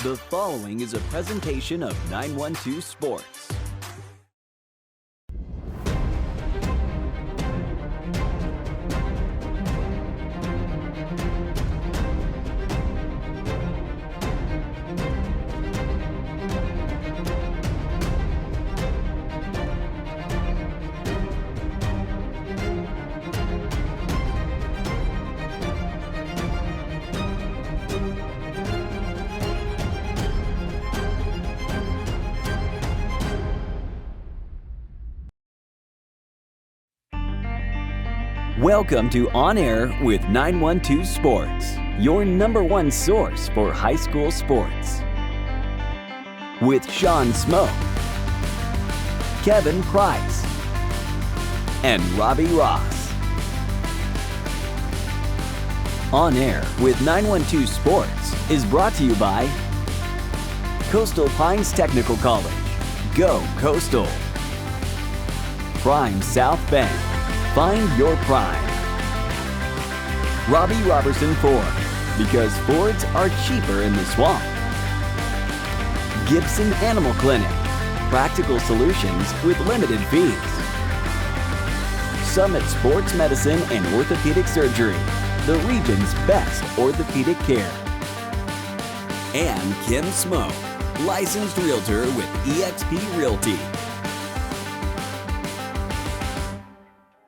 The following is a presentation of 912 Sports. Welcome to On Air with 912 Sports, your number one source for high school sports. With Shawn Smoke, Kevin Price, and Robbie Ross. On Air with 912 Sports is brought to you by Coastal Pines Technical College. Go Coastal. Prime South Bank. Find your prime. Robbie Robertson Ford, because Fords are cheaper in the swamp. Gibson Animal Clinic, practical solutions with limited fees. Summit Sports Medicine and Orthopedic Surgery, the region's best orthopedic care. And Kim Smoke, licensed realtor with eXp Realty.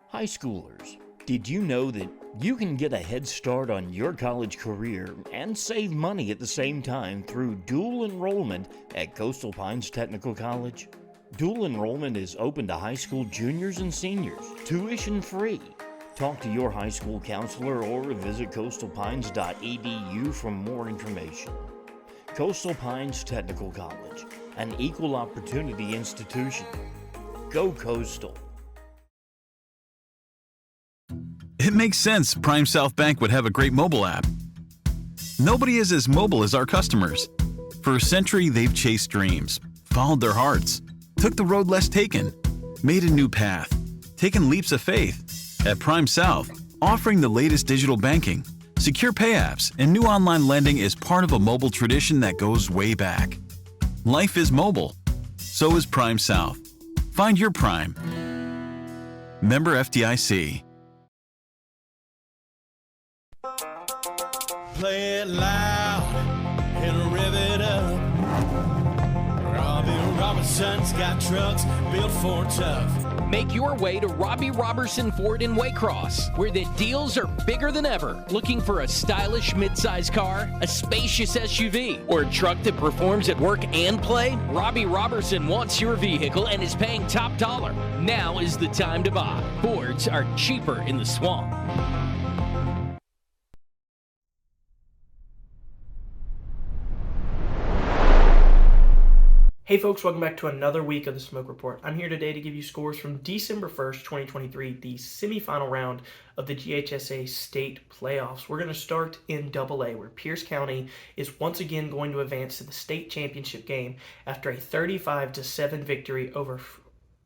High schoolers, did you know that you can get a head start on your college career and save money at the same time through dual enrollment at Coastal Pines Technical College? Dual enrollment is open to high school juniors and seniors, tuition free. Talk to your high school counselor or visit coastalpines.edu for more information. Coastal Pines Technical College, an equal opportunity institution. Go Coastal. It makes sense Prime South Bank would have a great mobile app. Nobody is as mobile as our customers. For a century, they've chased dreams, followed their hearts, took the road less taken, made a new path, taken leaps of faith. At Prime South, offering the latest digital banking, secure pay apps, and new online lending is part of a mobile tradition that goes way back. Life is mobile. So is Prime South. Find your Prime. Member FDIC. Play it loud and rev it up. Robbie Robinson's got trucks built for tough. Make your way to Robbie Robertson Ford in Waycross, where the deals are bigger than ever. Looking for a stylish midsize car, a spacious SUV, or a truck that performs at work and play? Robbie Robertson wants your vehicle and is paying top dollar. Now is the time to buy. Fords are cheaper in the swamp. Hey folks, welcome back to another week of the Smoke Report. I'm here today to give you scores from December 1st, 2023, the semifinal round of the GHSA state playoffs. We're going to start in AA, where Pierce County is once again going to advance to the state championship game after a 35-7 victory over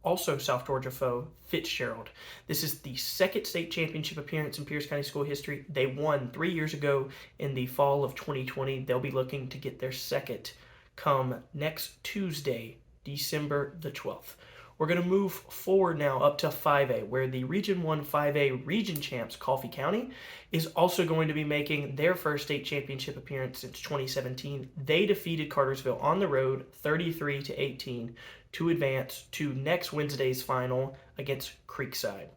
also South Georgia foe, Fitzgerald. This is the second state championship appearance in Pierce County school history. They won 3 years ago in the fall of 2020. They'll be looking to get their second come next Tuesday, December the 12th. We're going to move forward now up to 5A, where the Region 1 5A region champs, Coffee County, is also going to be making their first state championship appearance since 2017. They defeated Cartersville on the road 33-18 to advance to next Wednesday's final against Creekside.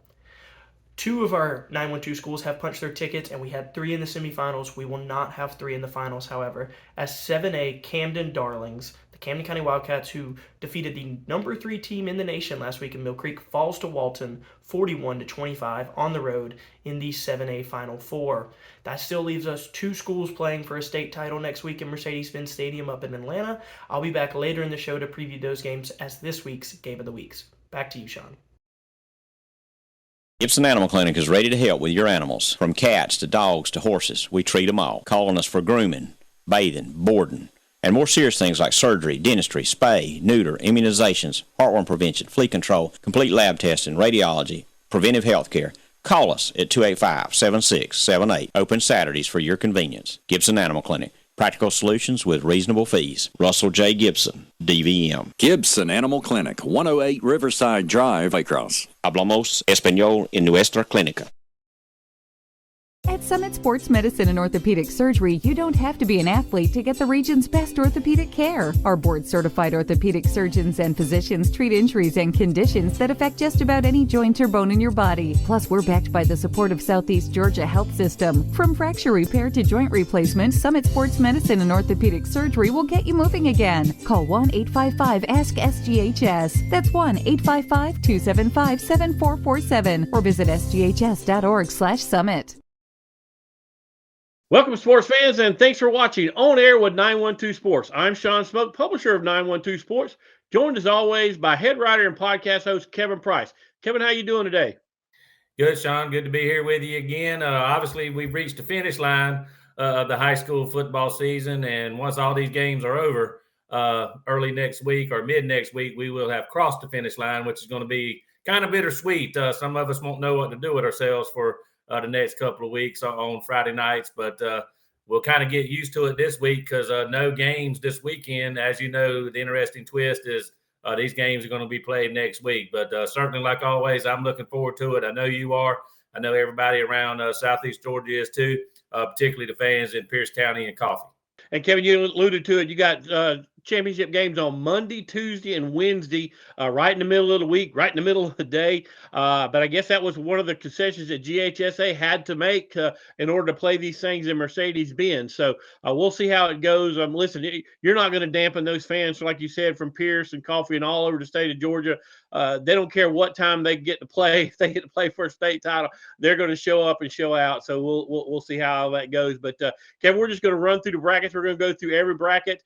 Two of our 912 schools have punched their tickets, and we had 3 in the semifinals. We will not have 3 in the finals, however, as 7A Camden Darlings, the Camden County Wildcats, who defeated the number 3 team in the nation last week in Mill Creek, falls to Walton 41-25 on the road in the 7A Final Four. That still leaves us 2 schools playing for a state title next week in Mercedes-Benz Stadium up in Atlanta. I'll be back later in the show to preview those games as this week's Game of the Weeks. Back to you, Shawn. Gibson Animal Clinic is ready to help with your animals. From cats to dogs to horses, we treat them all. Call on us for grooming, bathing, boarding, and more serious things like surgery, dentistry, spay, neuter, immunizations, heartworm prevention, flea control, complete lab testing, radiology, preventive health care. Call us at 285-7678. Open Saturdays for your convenience. Gibson Animal Clinic. Practical solutions with reasonable fees. Russell J. Gibson, DVM. Gibson Animal Clinic, 108 Riverside Drive, Waycross. Hablamos español en nuestra clínica. At Summit Sports Medicine and Orthopedic Surgery, you don't have to be an athlete to get the region's best orthopedic care. Our board-certified orthopedic surgeons and physicians treat injuries and conditions that affect just about any joint or bone in your body. Plus, we're backed by the support of Southeast Georgia Health System. From fracture repair to joint replacement, Summit Sports Medicine and Orthopedic Surgery will get you moving again. Call 1-855-ASK-SGHS. That's 1-855-275-7447 or visit sghs.org/summit. Welcome, sports fans, and thanks for watching On Air with 912 Sports. I'm Shawn Smoke, publisher of 912 Sports, joined as always by head writer and podcast host Kevin Price. Kevin, how you doing today? Good, Shawn. Good to be here with you again. Obviously, we've reached the finish line of the high school football season, and once all these games are over, early next week or mid next week, we will have crossed the finish line, which is going to be kind of bittersweet. Some of us won't know what to do with ourselves for the next couple of weeks on Friday nights, but we'll kind of get used to it this week because no games this weekend. As you know, the interesting twist is these games are going to be played next week. But certainly, like always, I'm looking forward to it. I know you are. I know everybody around Southeast Georgia is too, particularly the fans in Pierce County and Coffee. And Kevin, you alluded to it. You got championship games on Monday, Tuesday, and Wednesday, right in the middle of the week, right in the middle of the day. But I guess that was one of the concessions that GHSA had to make in order to play these things in Mercedes-Benz. So we'll see how it goes. Listen, you're not going to dampen those fans, like you said, from Pierce and Coffee and all over the state of Georgia. They don't care what time they get to play. If they get to play for a state title, they're going to show up and show out. So we'll see how that goes. But Kevin, we're just going to run through the brackets. We're going to go through every bracket.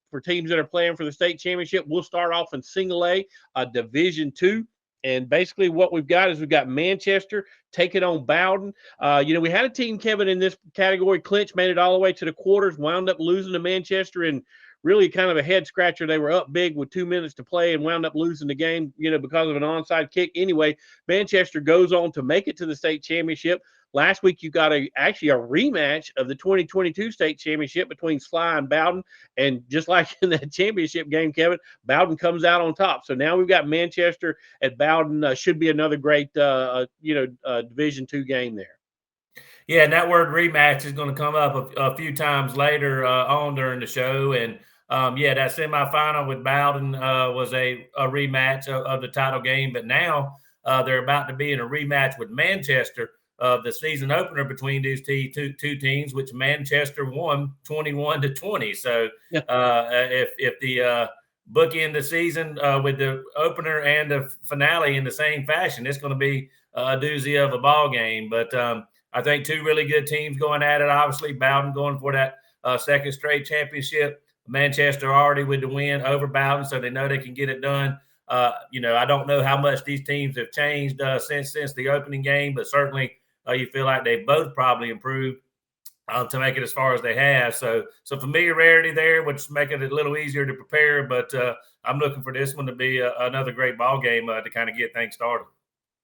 For teams that are playing for the state championship, we'll start off in Single A, Division II. And basically what we've got is we've got Manchester taking on Bowden. We had a team, Kevin, in this category, clinch, made it all the way to the quarters, wound up losing to Manchester in really kind of a head scratcher. They were up big with 2 minutes to play and wound up losing the game, because of an onside kick. Anyway, Manchester goes on to make it to the state championship. Last week, you got actually a rematch of the 2022 state championship between Sly and Bowden. And just like in that championship game, Kevin, Bowden comes out on top. So now we've got Manchester at Bowden. Should be another great, Division II game there. Yeah, and that word rematch is going to come up a few times later on during the show. And, that semifinal with Bowden was a rematch of the title game. But now they're about to be in a rematch with Manchester. The season opener between these two teams, which Manchester won 21-20. So if the bookend the season with the opener and the finale in the same fashion, it's going to be a doozy of a ball game. But I think two really good teams going at it. Obviously, Bowden going for that second straight championship. Manchester already with the win over Bowden, so they know they can get it done. I don't know how much these teams have changed since the opening game, but certainly you feel like they both probably improved to make it as far as they have. So familiarity there, which make it a little easier to prepare. But I'm looking for this one to be another great ball game to kind of get things started.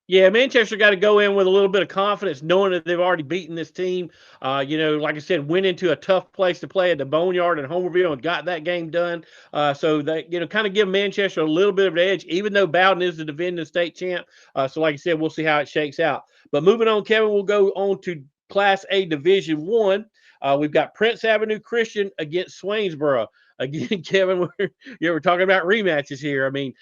Yeah, Manchester got to go in with a little bit of confidence, knowing that they've already beaten this team. Like I said, went into a tough place to play at the Boneyard in Homerville and got that game done. So they, kind of give Manchester a little bit of an edge, even though Bowden is the defending state champ. So like I said, we'll see how it shakes out. But moving on, Kevin, we'll go on to Class A Division I. We've got Prince Avenue Christian against Swainsboro. Again, Kevin, we're talking about rematches here. I mean,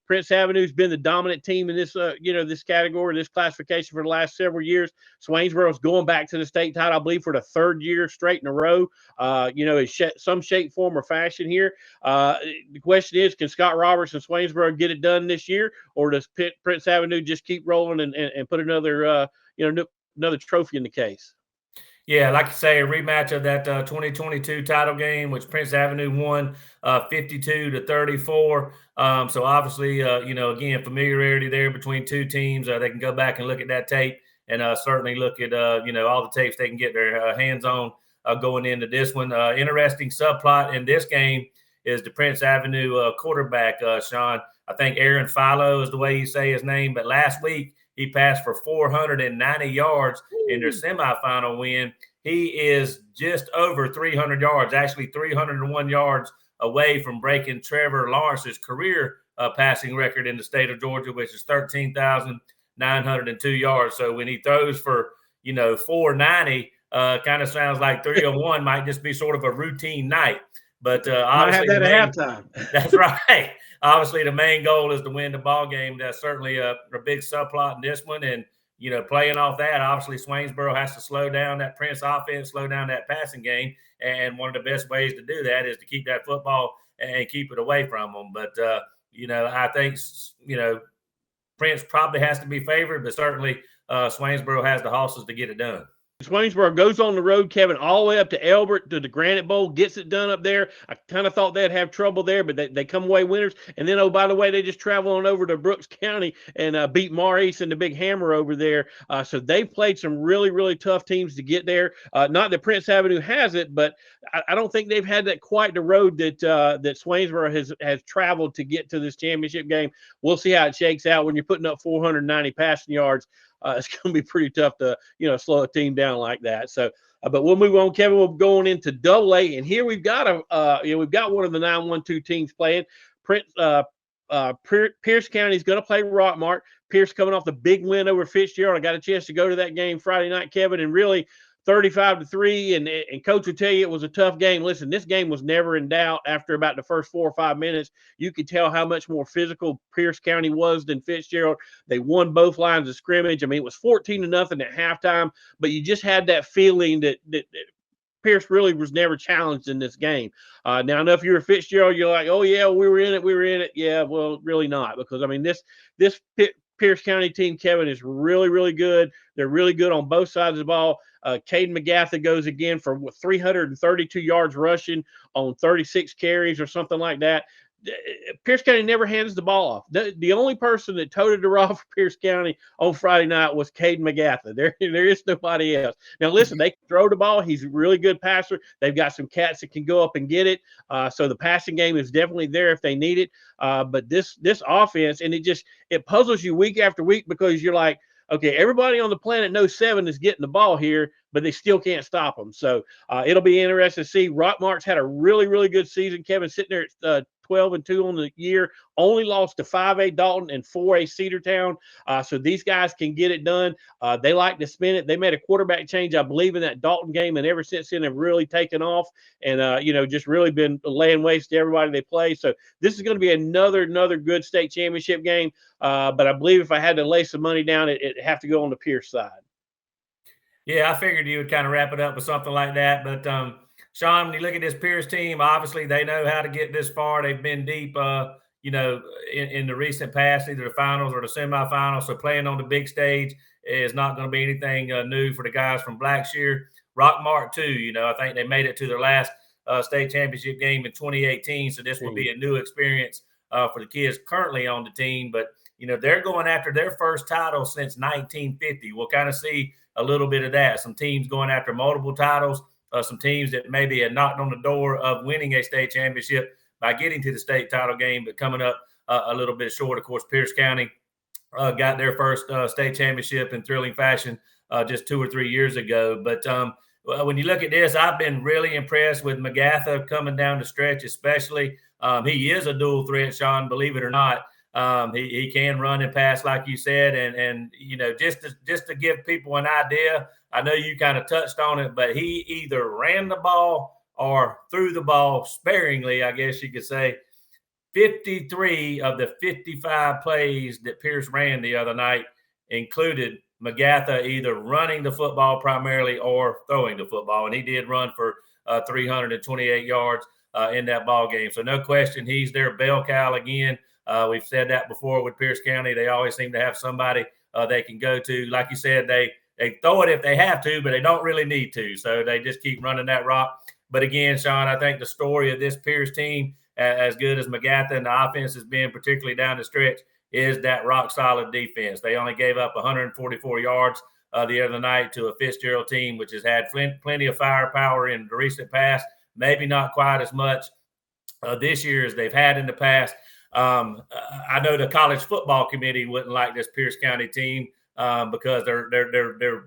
Prince Avenue's been the dominant team in this, this category, this classification for the last several years. Swainsboro's going back to the state title, I believe, for the third year straight in a row, in some shape, form, or fashion here. The question is, can Scott Roberts and Swainsboro get it done this year, or does Prince Avenue just keep rolling and put another, another trophy in the case? Yeah, like you say, a rematch of that 2022 title game, which Prince Avenue won 52-34. So obviously, again, familiarity there between two teams. They can go back and look at that tape and certainly look at, all the tapes they can get their hands on going into this one. Interesting subplot in this game is the Prince Avenue quarterback, Shawn. I think Aaron Philo is the way you say his name. But last week, he passed for 490 yards in their semifinal win. he is just over 300 yards, actually 301 yards away from breaking Trevor Lawrence's career passing record in the state of Georgia, which is 13,902 yards. So when he throws for, 490, kind of sounds like 301 might just be sort of a routine night. But Might have that at halftime. That's right. Obviously, the main goal is to win the ball game. That's certainly a big subplot in this one. And, playing off that, obviously, Swainsboro has to slow down that Prince offense, slow down that passing game. And one of the best ways to do that is to keep that football and keep it away from them. But, I think, Prince probably has to be favored, but certainly Swainsboro has the horses to get it done. Swainsboro goes on the road, Kevin, all the way up to Elbert to the Granite Bowl, gets it done up there. I kind of thought they'd have trouble there, but they come away winners. And then, oh, by the way, they just travel on over to Brooks County and beat Maurice and the Big Hammer over there. So they've played some really, really tough teams to get there. Not that Prince Avenue has it, but I don't think they've had that quite the road that Swainsboro has traveled to get to this championship game. We'll see how it shakes out when you're putting up 490 passing yards. It's going to be pretty tough to, slow a team down like that. So, but we'll move on, Kevin. We're going into AA, and here we've got we've got one of the 912 teams playing. Pierce County is going to play Rockmart. Pierce coming off the big win over Fitzgerald. I got a chance to go to that game Friday night, Kevin, and really 35-3, and Coach will tell you it was a tough game. Listen, this game was never in doubt after about the first 4 or 5 minutes. You could tell how much more physical Pierce County was than Fitzgerald. They won both lines of scrimmage. I mean, it was 14-0 at halftime, but you just had that feeling that Pierce really was never challenged in this game. Now, I know if you're a Fitzgerald, you're like, oh, yeah, we were in it. Yeah, well, really not, because, I mean, this Pierce County team, Kevin, is really, really good. They're really good on both sides of the ball. Caden McGatha goes again for 332 yards rushing on 36 carries or something like that. Pierce County never hands the ball off. The only person that toted her off for Pierce County on Friday night was Caden McGatha. There is nobody else. Now, listen, they can throw the ball. He's a really good passer. They've got some cats that can go up and get it. So the passing game is definitely there if they need it. But this offense, and it puzzles you week after week, because you're like, okay, everybody on the planet knows 7 is getting the ball here, but they still can't stop them. So it'll be interesting to see. Rockmart's had a really, really good season. Kevin, sitting there at 12-2 on the year, only lost to 5A Dalton and 4A Cedartown. So these guys can get it done. They like to spin it. They made a quarterback change, I believe, in that Dalton game, and ever since then have really taken off and, just really been laying waste to everybody they play. So this is going to be another good state championship game. But I believe if I had to lay some money down, it'd have to go on the Pierce side. Yeah, I figured you would kind of wrap it up with something like that. But, Shawn, when you look at this Pierce team, obviously they know how to get this far. They've been deep, in the recent past, either the finals or the semifinals. So playing on the big stage is not going to be anything new for the guys from Blackshear. Rockmart, too. I think they made it to their last state championship game in 2018. So this will be a new experience for the kids currently on the team. But, they're going after their first title since 1950. We'll kind of see a little bit of that. Some teams going after multiple titles. Some teams that maybe had knocked on the door of winning a state championship by getting to the state title game, but coming up a little bit short. Of course, Pierce County got their first state championship in thrilling fashion just 2 or 3 years ago. But when you look at this, I've been really impressed with McGatha coming down the stretch, especially. He is a dual threat, Shawn, believe it or not. He can run and pass, like you said, and just to give people an idea, I know you kind of touched on it, but he either ran the ball or threw the ball sparingly, I guess you could say. 53 of the 55 plays that Pierce ran the other night included McGatha either running the football primarily or throwing the football, and he did run for 328 yards in that ball game. So no question, he's their bell cow again. We've said that before with Pierce County. They always seem to have somebody they can go to. Like you said, they throw it if they have to, but they don't really need to. So they just keep running that rock. But again, Shawn, I think the story of this Pierce team, as good as McGatha and the offense has been, particularly down the stretch, is that rock-solid defense. They only gave up 144 yards the other night to a Fitzgerald team, which has had plenty of firepower in the recent past, maybe not quite as much this year as they've had in the past. I know the college football committee wouldn't like this Pierce County team because they're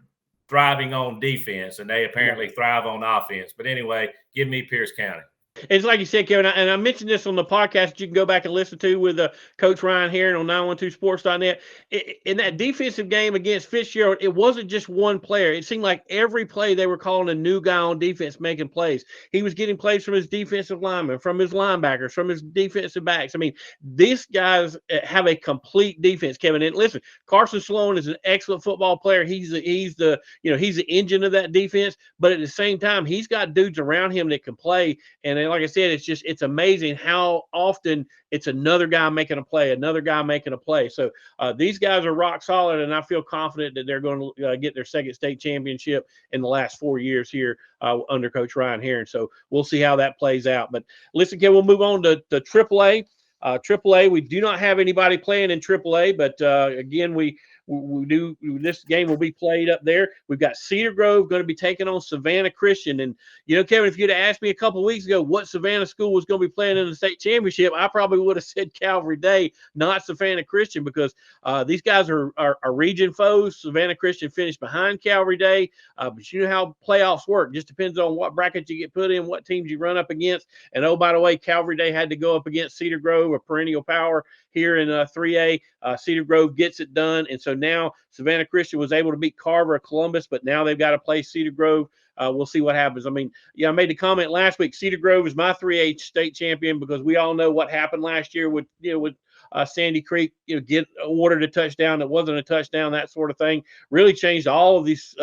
thriving on defense, and they apparently thrive on offense. But anyway, give me Pierce County. It's like you said, Kevin, and I mentioned this on the podcast that you can go back and listen to with Coach Ryan Herring on 912sports.net. In that defensive game against Fitzgerald, it wasn't just one player. It seemed like every play they were calling a new guy on defense making plays. He was getting plays from his defensive linemen, from his linebackers, from his defensive backs. I mean, these guys have a complete defense, Kevin. And listen, Carson Sloan is an excellent football player. He's the engine of that defense. But at the same time, he's got dudes around him that can play. And like I said, it's amazing how often it's another guy making a play, So these guys are rock solid, and I feel confident that they're going to get their second state championship in the last 4 years here under Coach Ryan Herring. So we'll see how that plays out. But listen, Ken, we'll move on to AAA. AAA, we do not have anybody playing in AAA, but again, we do. This game will be played up there. We've got Cedar Grove going to be taking on Savannah Christian. And, Kevin, if you'd have asked me a couple of weeks ago what Savannah school was going to be playing in the state championship, I probably would have said Calvary Day, not Savannah Christian, because these guys are region foes. Savannah Christian finished behind Calvary Day. But you know how playoffs work. Just depends on what bracket you get put in, what teams you run up against. And, oh, by the way, Calvary Day had to go up against Cedar Grove, a perennial power here in 3A. Cedar Grove gets it done. And so now Savannah Christian was able to beat Carver of Columbus, but now they've got to play Cedar Grove. We'll see what happens. I mean, I made the comment last week, Cedar Grove is my 3A state champion, because we all know what happened last year with Sandy Creek, get awarded a touchdown that wasn't a touchdown, that sort of thing. Really changed all of these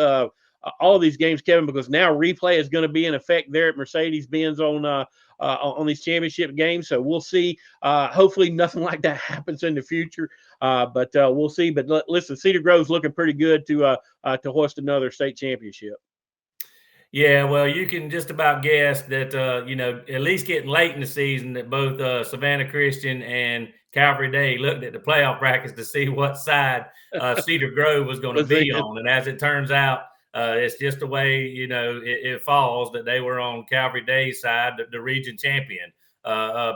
games, Kevin, because now replay is going to be in effect there at Mercedes-Benz on these championship games. So we'll see. Hopefully nothing like that happens in the future, but we'll see. But listen, Cedar Grove's looking pretty good to hoist another state championship. Yeah, well, you can just about guess that, at least getting late in the season, that both Savannah Christian and Calvary Day looked at the playoff brackets to see what side Cedar Grove was going to be on. And as it turns out, it's just the way, it falls that they were on Calvary Day's side, the region champion,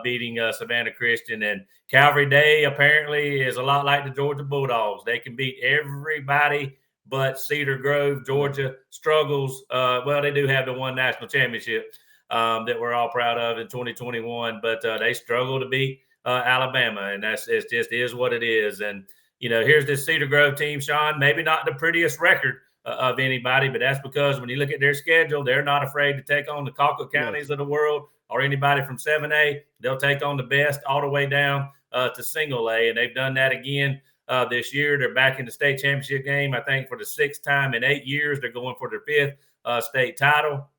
beating Savannah Christian. And Calvary Day apparently is a lot like the Georgia Bulldogs. They can beat everybody but Cedar Grove. Georgia struggles. Well, they do have the one national championship that we're all proud of in 2021, but they struggle to beat Alabama, and it just is what it is. And, here's this Cedar Grove team, Shawn, maybe not the prettiest record of anybody, but that's because when you look at their schedule, they're not afraid to take on the Colquitt counties of the world or anybody from 7A. They'll take on the best all the way down to single A, and they've done that again this year. They're back in the state championship game, I think, for the 6th time in 8 years. They're going for their 5th state title.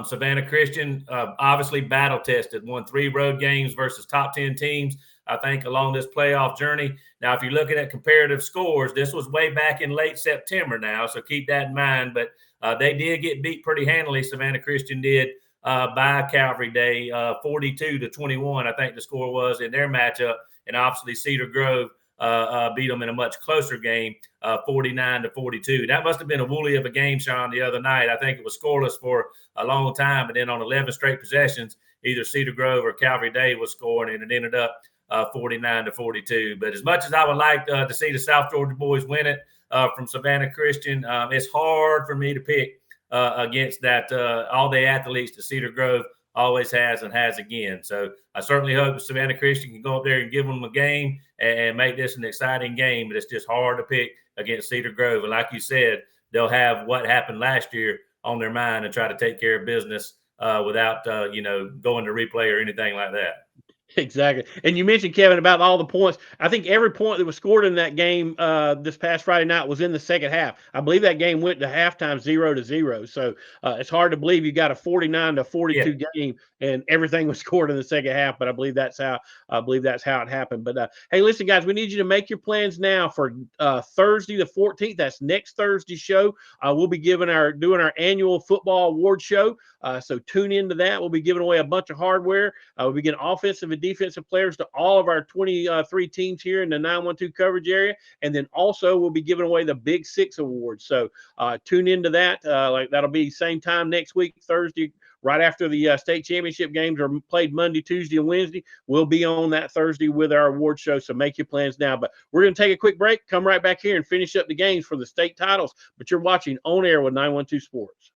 Savannah Christian, obviously battle tested, won 3 road games versus top 10 teams, I think, along this playoff journey. Now, if you're looking at comparative scores, this was way back in late September now, so keep that in mind. But they did get beat pretty handily, Savannah Christian did, by Calvary Day, 42-21, I think the score was in their matchup. And obviously Cedar Grove beat them in a much closer game, 49-42. That must have been a woolly of a game, Shawn, the other night. I think it was scoreless for a long time, and then on 11 straight possessions, either Cedar Grove or Calvary Day was scoring, and it ended up 49-42. But as much as I would like to see the South Georgia boys win it from Savannah Christian, it's hard for me to pick against that all-day athletes that Cedar Grove always has and has again. So I certainly hope Savannah Christian can go up there and give them a game and make this an exciting game, but it's just hard to pick against Cedar Grove. And like you said, they'll have what happened last year on their mind and try to take care of business without, going to replay or anything like that. Exactly. And you mentioned, Kevin, about all the points. I think every point that was scored in that game this past Friday night was in the second half. I believe that game went to halftime 0-0. So it's hard to believe you got a 49-42 game and everything was scored in the second half. But I believe that's how it happened. But hey, listen, guys, we need you to make your plans now for Thursday the 14th. That's next Thursday's show. We'll be doing our annual football award show. So tune into that. We'll be giving away a bunch of hardware. We'll be getting offensive and defensive players to all of our 23 teams here in the 912 coverage area. And then also we'll be giving away the Big Six Awards. So tune into that. That'll be same time next week, Thursday, right after the state championship games are played Monday, Tuesday, and Wednesday. We'll be on that Thursday with our award show, so make your plans now. But we're going to take a quick break, come right back here and finish up the games for the state titles. But you're watching On Air with 912 Sports.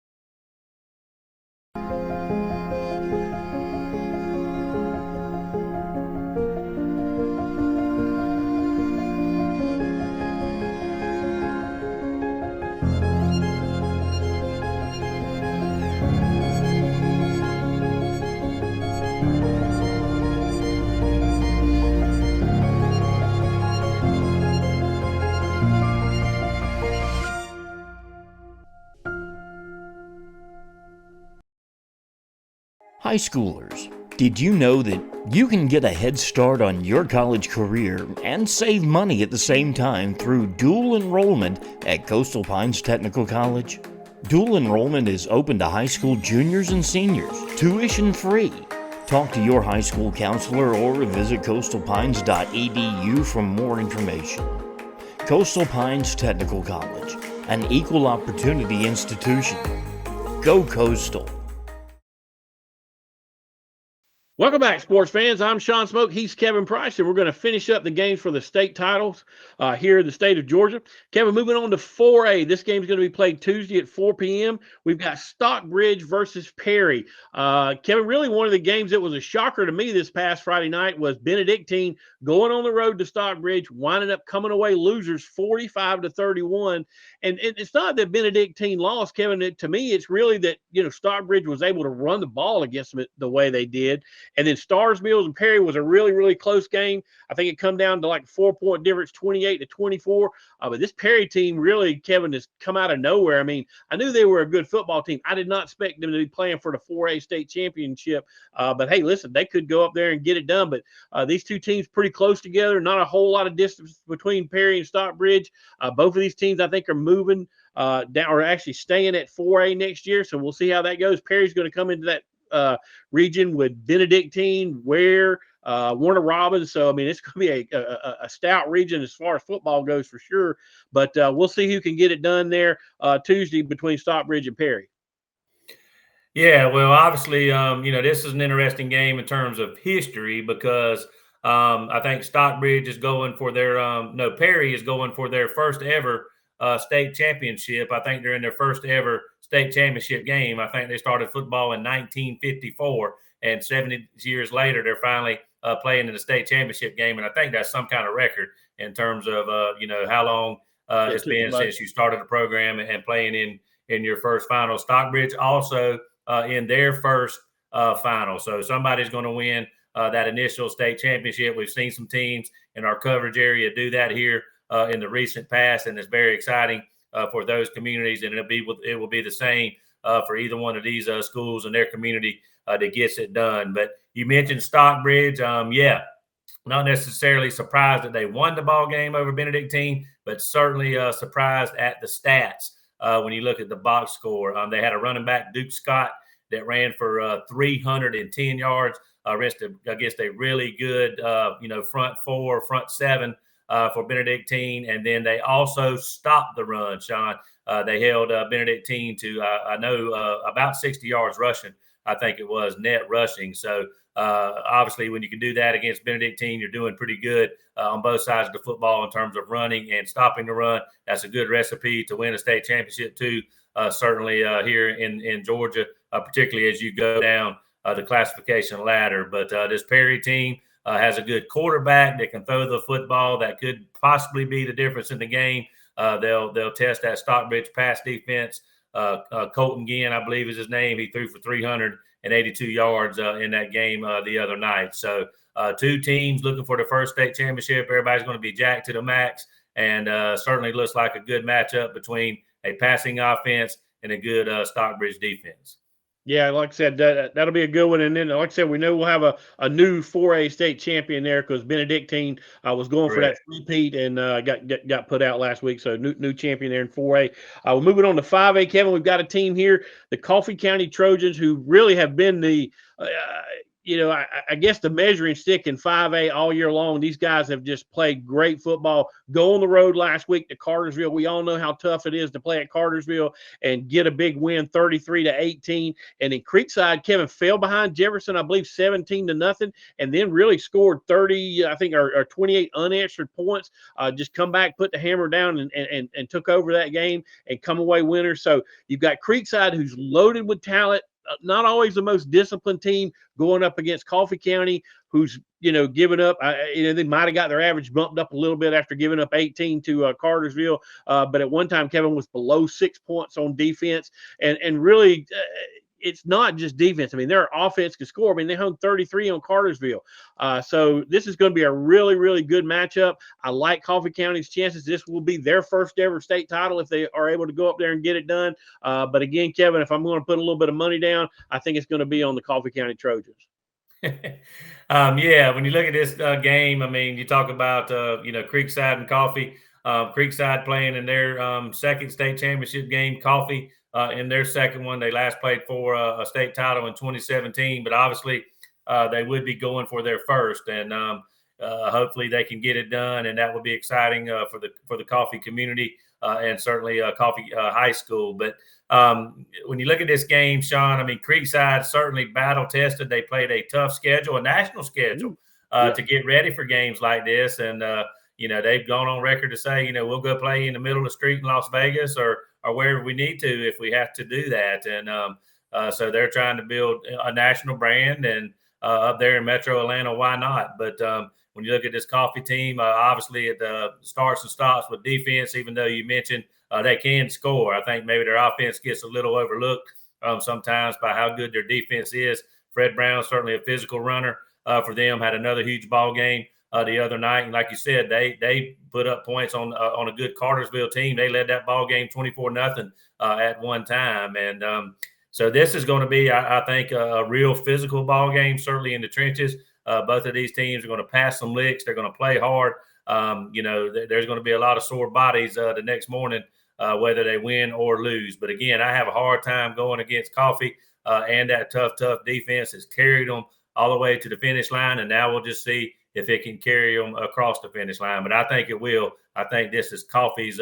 High schoolers, did you know that you can get a head start on your college career and save money at the same time through dual enrollment at Coastal Pines Technical College? Dual enrollment is open to high school juniors and seniors, tuition free. Talk to your high school counselor or visit coastalpines.edu for more information. Coastal Pines Technical College, an equal opportunity institution. Go Coastal. Welcome back, sports fans. I'm Shawn Smoke. He's Kevin Price, and we're going to finish up the games for the state titles here in the state of Georgia. Kevin, moving on to 4A. This game is going to be played Tuesday at 4 p.m. We've got Stockbridge versus Perry. Kevin, really one of the games that was a shocker to me this past Friday night was Benedictine going on the road to Stockbridge, winding up coming away losers 45-31. And it's not that Benedictine lost, Kevin. To me, it's really that, Stockbridge was able to run the ball against them the way they did. And then Stars Mills and Perry was a really, really close game. I think it come down to like 4-point difference, 28-24. But this Perry team really, Kevin, has come out of nowhere. I mean, I knew they were a good football team. I did not expect them to be playing for the 4A state championship. But, hey, listen, they could go up there and get it done. But these two teams pretty close together, not a whole lot of distance between Perry and Stockbridge. Both of these teams, I think, are moving down or actually staying at 4A next year. So we'll see how that goes. Perry's going to come into that region with Benedictine, Ware, Warner Robins. So, I mean, it's going to be a stout region as far as football goes for sure. But we'll see who can get it done there Tuesday between Stockbridge and Perry. Yeah, well, obviously, this is an interesting game in terms of history because I think Stockbridge is going for their Perry is going for their first ever state championship. I think they're in their first ever state championship game. I think they started football in 1954, and 70 years later, they're finally playing in the state championship game. And I think that's some kind of record in terms of how long it's been since you started the program and playing in your first final. Stockbridge also in their first final, so somebody's going to win that initial state championship. We've seen some teams in our coverage area do that here in the recent past, and it's very exciting for those communities, and it will be the same for either one of these schools and their community that gets it done. But you mentioned Stockbridge, not necessarily surprised that they won the ball game over Benedictine, but certainly surprised at the stats when you look at the box score. They had a running back, Duke Scott, that ran for 310 yards against a really good front four, front seven for Benedictine, and then they also stopped the run, Shawn. They held Benedictine to, about 60 yards rushing, I think it was, net rushing. So obviously when you can do that against Benedictine, you're doing pretty good on both sides of the football in terms of running and stopping the run. That's a good recipe to win a state championship too, certainly here in Georgia, particularly as you go down the classification ladder. But this Perry team has a good quarterback that can throw the football. That could possibly be the difference in the game. They'll test that Stockbridge pass defense. Colton Ginn, I believe is his name. He threw for 382 yards in that game the other night. So two teams looking for the first state championship. Everybody's going to be jacked to the max, and certainly looks like a good matchup between a passing offense and a good Stockbridge defense. Yeah, like I said, that'll be a good one. And then, like I said, we know we'll have a new 4A state champion there because Benedictine was going for that repeat and got put out last week. So new champion there in 4A. We're moving on to 5A, Kevin. We've got a team here, the Coffee County Trojans, who really have been the I guess the measuring stick in 5A all year long, these guys have just played great football. Go on the road last week to Cartersville. We all know how tough it is to play at Cartersville and get a big win, 33-18. And in Creekside, Kevin fell behind Jefferson, I believe 17-0, and then really scored 30, I think, or 28 unanswered points. Just come back, put the hammer down, and took over that game and come away winners. So you've got Creekside, who's loaded with talent. Not always the most disciplined team, going up against Coffee County, who's given up. They might have got their average bumped up a little bit after giving up 18 to Cartersville, but at one time Kevin was below 6 points on defense, and really. It's not just defense. I mean, their offense can score. I mean, they hung 33 on Cartersville. So this is going to be a really, really good matchup. I like Coffee County's chances. This will be their first ever state title if they are able to go up there and get it done. But again, Kevin, if I'm going to put a little bit of money down, I think it's going to be on the Coffee County Trojans. Yeah, when you look at this game, I mean, you talk about, Creekside and Coffee. Creekside playing in their second state championship game. Coffee in their second one. They last played for a state title in 2017, but obviously they would be going for their first, and hopefully they can get it done, and that would be exciting for the Coffee community and certainly Coffee High School. But when you look at this game, Shawn, I mean, Creekside certainly battle tested. They played a tough schedule, a national schedule, to get ready for games like this, and they've gone on record to say, we'll go play in the middle of the street in Las Vegas or wherever we need to if we have to do that. And so they're trying to build a national brand, and up there in Metro Atlanta, why not? But when you look at this Coffee team, obviously it starts and stops with defense, even though you mentioned they can score. I think maybe their offense gets a little overlooked sometimes by how good their defense is. Fred Brown, certainly a physical runner for them, had another huge ball game the other night. And like you said, they put up points on a good Cartersville team. They led that ball game 24-0 at one time. And so this is going to be, I think, a real physical ball game, certainly in the trenches. Both of these teams are going to pass some licks. They're going to play hard. There's going to be a lot of sore bodies the next morning, whether they win or lose. But again, I have a hard time going against Coffee and that tough defense has carried them all the way to the finish line. And now we'll just see if it can carry them across the finish line. But I think it will. I think this is Coffee's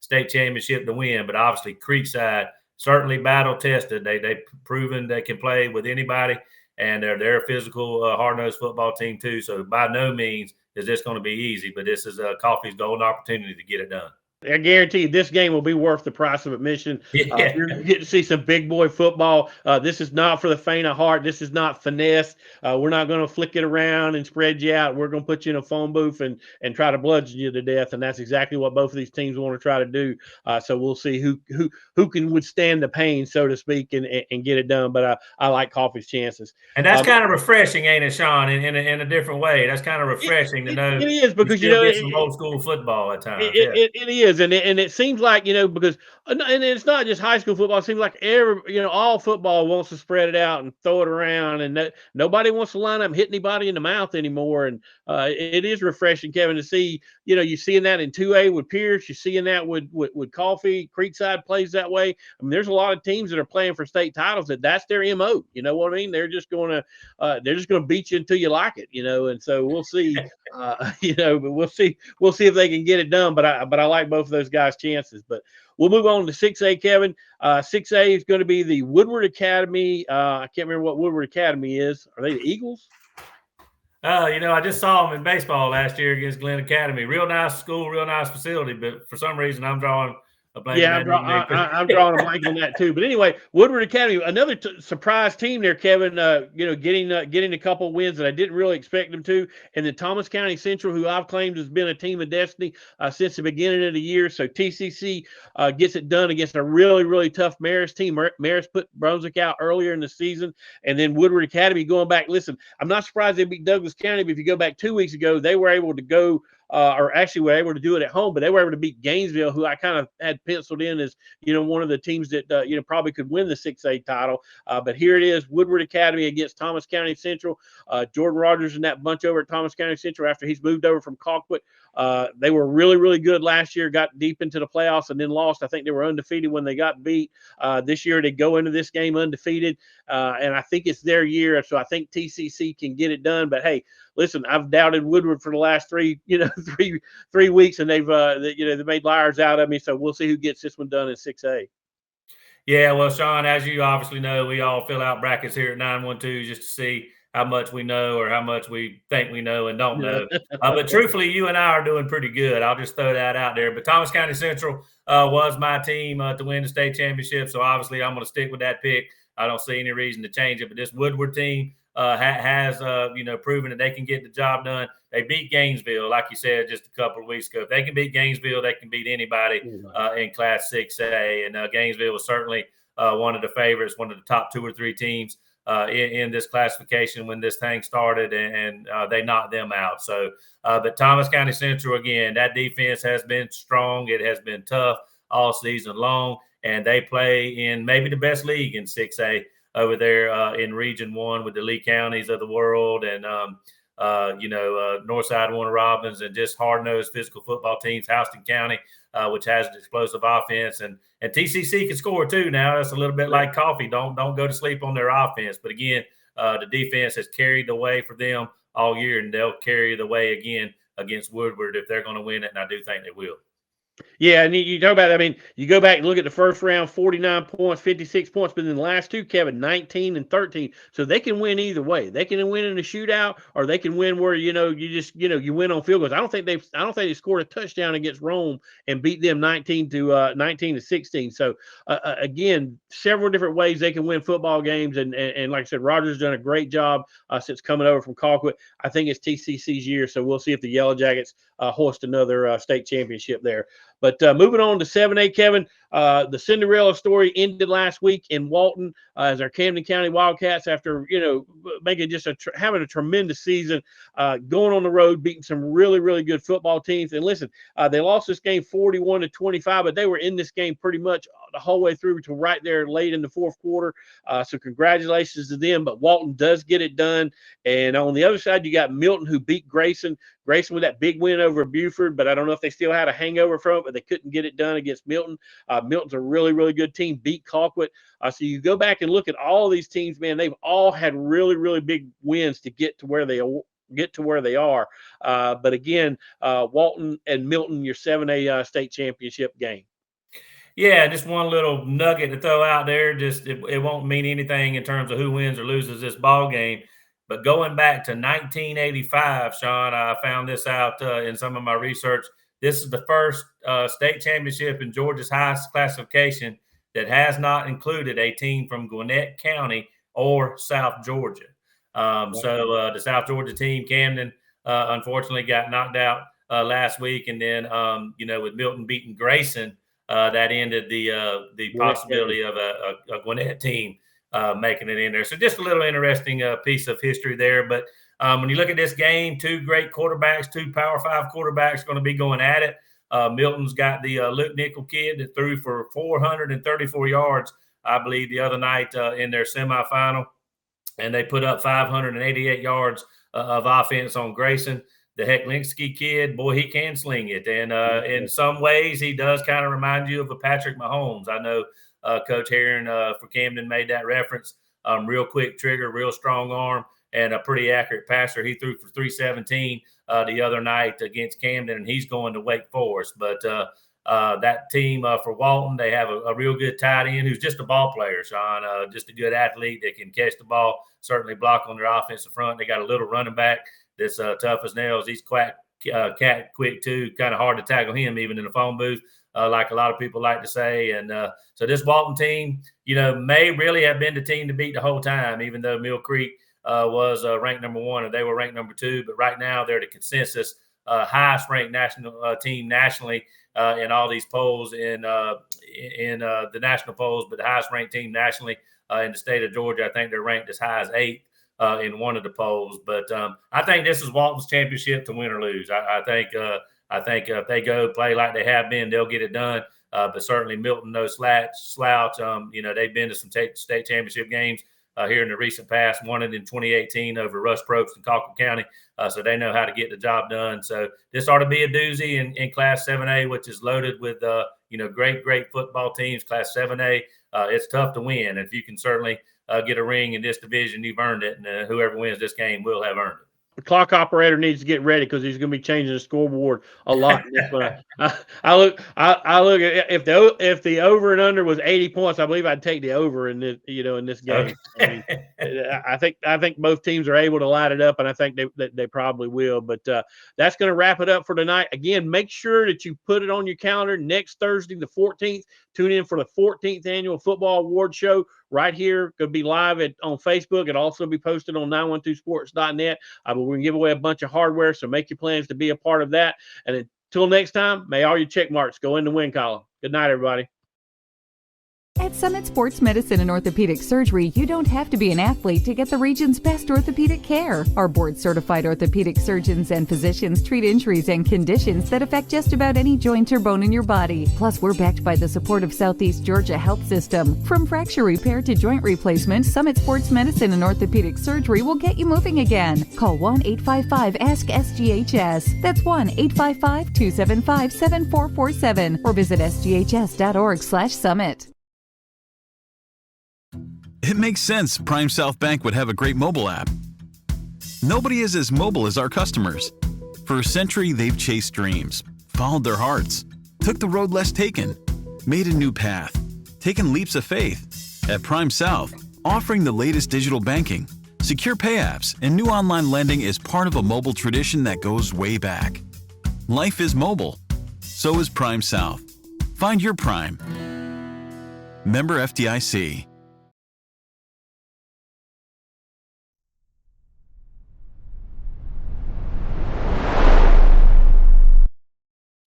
state championship to win. But obviously Creekside certainly battle tested. They've proven they can play with anybody, and they're a physical, hard-nosed football team too. So by no means is this going to be easy, but this is Coffee's golden opportunity to get it done. I guarantee you this game will be worth the price of admission. You're going to get to see some big boy football. This is not for the faint of heart. This is not finesse. We're not going to flick it around and spread you out. We're going to put you in a phone booth and try to bludgeon you to death. And that's exactly what both of these teams want to try to do. So we'll see who can withstand the pain, so to speak, and get it done. But I like Coffee's chances. And that's kind of refreshing, ain't it, Shawn? In a different way. That's kind of refreshing to know. It is, because get some old school football at times. It is. And it seems like, because, and it's not just high school football. It seems like all football wants to spread it out and throw it around, and nobody wants to line up and hit anybody in the mouth anymore. And it is refreshing, Kevin, to see, you're seeing that in 2A with Pierce. You're seeing that with Coffee. Creekside plays that way. I mean, there's a lot of teams that are playing for state titles that's their MO. You know what I mean? They're just going to beat you until you like it, and so we'll see, but we'll see if they can get it done. But I like both of those guys' chances. But we'll move on to 6A, Kevin. 6A is going to be the Woodward Academy. I can't remember what Woodward Academy is. Are they the Eagles? I just saw them in baseball last year against Glenn Academy. Real nice school, real nice facility. But for some reason, I'm drawing a blank. Yeah, I'm drawing a blank on that too. But anyway, Woodward Academy, another surprise team there, Kevin. Getting a couple wins that I didn't really expect them to, and then Thomas County Central, who I've claimed has been a team of destiny since the beginning of the year. So TCC gets it done against a really, really tough Marist team. Marist put Brunswick out earlier in the season, and then Woodward Academy going back. Listen, I'm not surprised they beat Douglas County, but if you go back 2 weeks ago, they were able to go. Or actually were able to do it at home, but they were able to beat Gainesville, who I kind of had penciled in as, one of the teams that, probably could win the 6A title. But here it is, Woodward Academy against Thomas County Central. Jordan Rogers and that bunch over at Thomas County Central, after he's moved over from Colquitt, They were really, really good last year, got deep into the playoffs and then lost. I think they were undefeated when they got beat. This year they go into this game undefeated, and I think it's their year. So I think TCC can get it done. But hey, listen, I've doubted Woodward for the last three weeks, and they've they made liars out of me. So we'll see who gets this one done in 6A. Yeah, well, Shawn, as you obviously know, we all fill out brackets here at 912 just to see how much we know or how much we think we know and don't know. But truthfully, you and I are doing pretty good. I'll just throw that out there. But Thomas County Central was my team to win the state championship, so obviously I'm going to stick with that pick. I don't see any reason to change it. But this Woodward team has proven that they can get the job done. They beat Gainesville, like you said, just a couple of weeks ago. If they can beat Gainesville, they can beat anybody in Class 6A. And Gainesville was certainly one of the favorites, one of the top 2 or 3 teams in this classification when this thing started, and they knocked them out. So, but Thomas County Central, again, that defense has been strong. It has been tough all season long, and they play in maybe the best league in 6A over there in Region 1 with the Lee counties of the world and Northside Warner Robins and just hard-nosed physical football teams. Houston County, which has an explosive offense, and TCC can score too. Now that's a little bit like coffee. Don't go to sleep on their offense. But again, the defense has carried the way for them all year, and they'll carry the way again against Woodward if they're going to win it, and I do think they will. Yeah, and you talk about, I mean, you go back and look at the first round, 49 points, 56 points, but in the last two, Kevin, 19 and 13. So they can win either way. They can win in a shootout, or they can win where, you win on field goals. I don't think they scored a touchdown against Rome and beat them 19 to 16. So again, several different ways they can win football games. And like I said, Roger's done a great job since coming over from Colquitt. I think it's TCC's year. So we'll see if the Yellow Jackets hoist another state championship there. But moving on to 7A, Kevin, the Cinderella story ended last week in Walton as our Camden County Wildcats, after making just having a tremendous season, going on the road, beating some really, really good football teams. And listen, they lost this game 41-25, but they were in this game pretty much the whole way through to right there late in the fourth quarter. So congratulations to them. But Walton does get it done. And on the other side, you got Milton, who beat Grayson with that big win over Buford, but I don't know if they still had a hangover from it, but they couldn't get it done against Milton. Milton's a really, really good team, beat Colquitt. So you go back and look at all these teams, man, they've all had really, really big wins to get to where they are. But again, Walton and Milton, your 7A state championship game. Yeah, just one little nugget to throw out there. Just it won't mean anything in terms of who wins or loses this ball game. But going back to 1985, Shawn, I found this out in some of my research. This is the first state championship in Georgia's highest classification that has not included a team from Gwinnett County or South Georgia. So the South Georgia team, Camden, unfortunately got knocked out last week. And then, with Milton beating Grayson, that ended the possibility of a Gwinnett team making it in there. So just a little interesting piece of history there. But when you look at this game, 2 great quarterbacks, 2 Power 5 quarterbacks going to be going at it. Milton's got the Luke Nickel kid that threw for 434 yards, I believe, the other night in their semifinal. And they put up 588 yards of offense on Grayson. The Hecklinski kid, boy, he can sling it. And in some ways, he does kind of remind you of a Patrick Mahomes. I know Coach Heron for Camden made that reference. Real quick trigger, real strong arm, and a pretty accurate passer. He threw for 317 the other night against Camden, and he's going to Wake Forest. But that team for Walton, they have a real good tight end who's just a ball player, Shawn, just a good athlete that can catch the ball, certainly block on their offensive front. They got a little running back that's tough as nails. He's cat quick too, kind of hard to tackle him even in the phone booth, like a lot of people like to say. And so this Walton team, may really have been the team to beat the whole time, even though Mill Creek was ranked number 1 and they were ranked number 2. But right now they're the consensus highest ranked national team nationally in all these polls in the national polls, but the highest ranked team nationally in the state of Georgia. I think they're ranked as high as 8th. In one of the polls, but I think this is Walton's championship to win or lose. I think if they go play like they have been, they'll get it done. But certainly Milton, no slouch. They've been to some state championship games here in the recent past, won it in 2018 over Rush Probst in Colquitt County. So they know how to get the job done. So this ought to be a doozy in Class 7A, which is loaded with, great football teams. Class 7A, it's tough to win. If you can certainly get a ring in this division, you've earned it. And whoever wins this game will have earned it. The clock operator needs to get ready because he's going to be changing the scoreboard a lot in this one. I look at if the over and under was 80 points, I believe I'd take the over in this game. I mean, I think both teams are able to light it up, and I think they probably will. But that's going to wrap it up for tonight. Again, make sure that you put it on your calendar next Thursday, the 14th. Tune in for the 14th annual football award show right here. Going to be live on Facebook. It'll also be posted on 912sports.net. We're going to give away a bunch of hardware, so make your plans to be a part of that. And until next time, may all your check marks go in the win column. Good night, everybody. At Summit Sports Medicine and Orthopedic Surgery, you don't have to be an athlete to get the region's best orthopedic care. Our board-certified orthopedic surgeons and physicians treat injuries and conditions that affect just about any joint or bone in your body. Plus, we're backed by the support of Southeast Georgia Health System. From fracture repair to joint replacement, Summit Sports Medicine and Orthopedic Surgery will get you moving again. Call 1-855-ASK-SGHS. That's 1-855-275-7447 or visit sghs.org/summit. It makes sense Prime South Bank would have a great mobile app. Nobody is as mobile as our customers. For a century, they've chased dreams, followed their hearts, took the road less taken, made a new path, taken leaps of faith. At Prime South, offering the latest digital banking, secure pay apps, and new online lending is part of a mobile tradition that goes way back. Life is mobile. So is Prime South. Find your Prime. Member FDIC.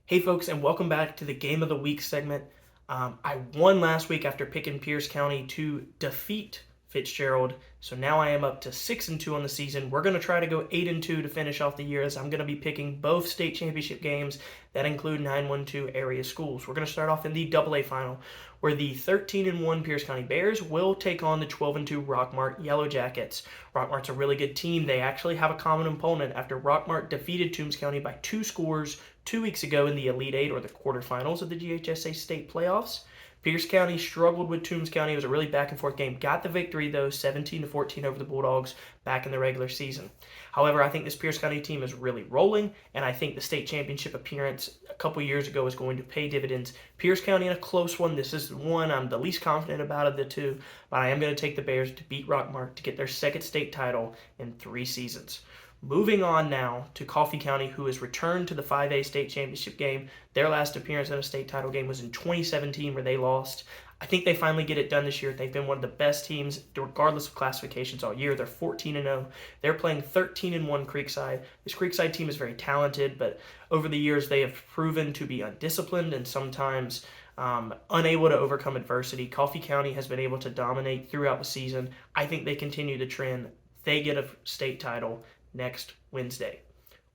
Hey folks, and welcome back to the Game of the Week segment. I won last week after picking Pierce County to defeat Fitzgerald, so now I am up to 6-2 on the season. We're going to try to go 8-2 to finish off the year, as I'm going to be picking both state championship games that include 912 area schools. We're going to start off in the AA final, where the 13-1 Pierce County Bears will take on the 12-2 Rockmart Yellow Jackets. Rockmart's a really good team. They actually have a common opponent after Rockmart defeated Toombs County by 2 scores 2 weeks ago in the Elite Eight, or the quarterfinals of the GHSA state playoffs. Pierce County struggled with Toombs County. It was a really back-and-forth game. Got the victory, though, 17-14 over the Bulldogs back in the regular season. However, I think this Pierce County team is really rolling, and I think the state championship appearance a couple years ago is going to pay dividends. Pierce County in a close one. This is the one I'm the least confident about of the two, but I am going to take the Bears to beat Rockmart to get their second state title in 3 seasons. Moving on now to Coffee County, who has returned to the 5A state championship game. Their last appearance in a state title game was in 2017, where they lost. I think they finally get it done this year. They've been one of the best teams, regardless of classifications, all year. They're 14-0. They're playing 13-1 Creekside. This Creekside team is very talented, but over the years they have proven to be undisciplined and sometimes unable to overcome adversity. Coffee County has been able to dominate throughout the season. I think they continue the trend. They get a state title next Wednesday.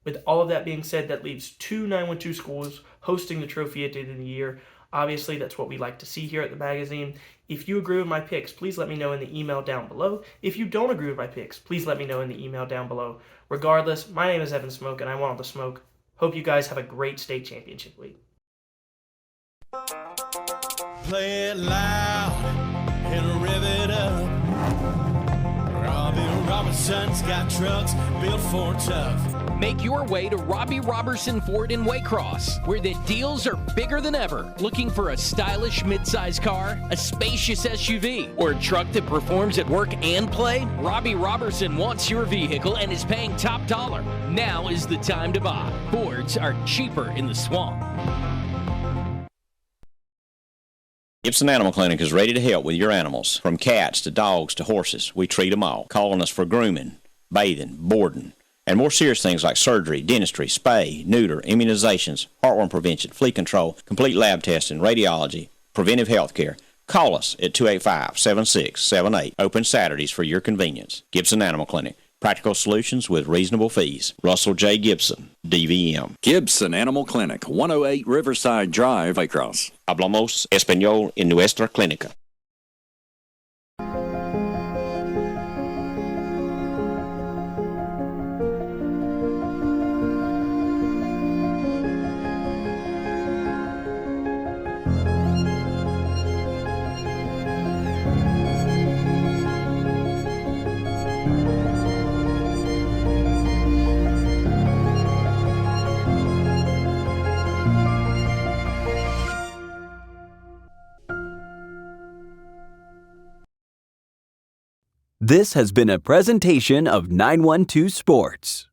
With all of that being said, that leaves 2 912 schools hosting the trophy at the end of the year. Obviously, that's what we like to see here at the magazine. If you agree with my picks, please let me know in the email down below. If you don't agree with my picks, please let me know in the email down below. Regardless, my name is Evan Smoke, and I want all the smoke. Hope you guys have a great state championship week. Play it loud and rev it up. Robbie Robertson's got trucks built for tough. Make your way to Robbie Robertson Ford in Waycross, where the deals are bigger than ever. Looking for a stylish midsize car, a spacious SUV, or a truck that performs at work and play? Robbie Robertson wants your vehicle and is paying top dollar. Now is the time to buy. Fords are cheaper in the swamp. Gibson Animal Clinic is ready to help with your animals. From cats to dogs to horses, we treat them all. Call on us for grooming, bathing, boarding, and more serious things like surgery, dentistry, spay, neuter, immunizations, heartworm prevention, flea control, complete lab testing, radiology, preventive health care. Call us at 285-7678. Open Saturdays for your convenience. Gibson Animal Clinic. Practical solutions with reasonable fees. Russell J. Gibson, DVM. Gibson Animal Clinic, 108 Riverside Drive, Waycross. Hablamos español en nuestra clínica. This has been a presentation of 912 Sports.